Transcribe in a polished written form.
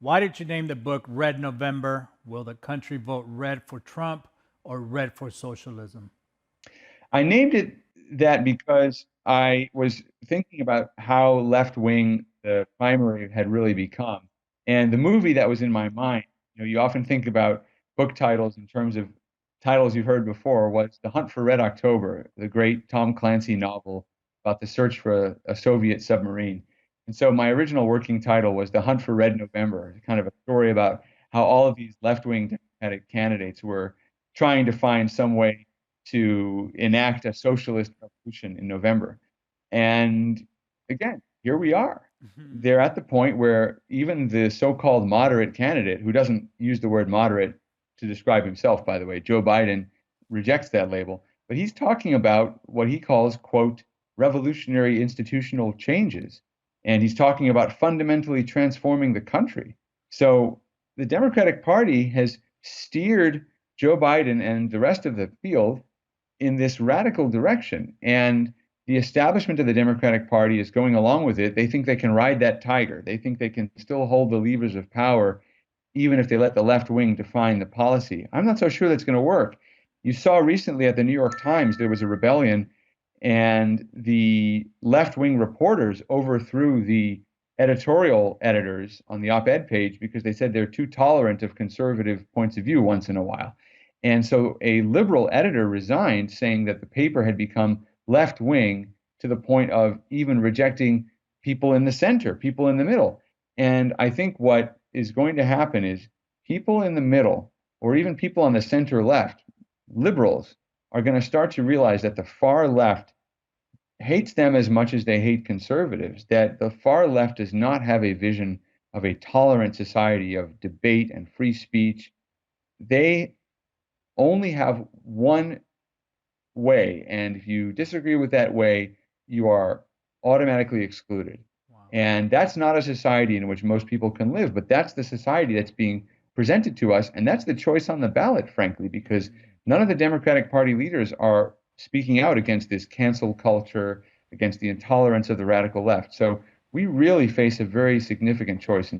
Why did you name the book Red November? Will the country vote red for Trump or red for socialism? I named it that because I was thinking about how left-wing the primary had really become. And the movie that was in my mind, you often think about book titles in terms of titles you've heard before, was The Hunt for Red October, the great Tom Clancy novel about the search for a Soviet submarine. And so my original working title was The Hunt for Red November, kind of a story about how all of these left-wing Democratic candidates were trying to find some way to enact a socialist revolution in November. And again, here we are. Mhm. They're at the point where even the so-called moderate candidate, who doesn't use the word moderate to describe himself, by the way, Joe Biden rejects that label, but he's talking about what he calls, quote, revolutionary institutional changes. And he's talking about fundamentally transforming the country. So the Democratic Party has steered Joe Biden and the rest of the field in this radical direction. And the establishment of the Democratic Party is going along with it. They think they can ride that tiger. They think they can still hold the levers of power, even if they let the left wing define the policy. I'm not so sure that's going to work. You saw recently at the New York Times, there was a rebellion, and the left wing reporters overthrew the editorial editors on the op-ed page because they said they're too tolerant of conservative points of view once in a while. And so a liberal editor resigned, saying that the paper had become left wing to the point of even rejecting people in the center, people in the middle. And I think what is going to happen is people in the middle, or even people on the center left, liberals, are going to start to realize that the far left hates them as much as they hate conservatives, that the far left does not have a vision of a tolerant society of debate and free speech. They only have one way, and if you disagree with that way, you are automatically excluded. Wow. And that's not a society in which most people can live, but that's the society that's being presented to us, and that's the choice on the ballot, frankly, because none of the Democratic Party leaders are speaking out against this cancel culture, against the intolerance of the radical left. So we really face a very significant choice.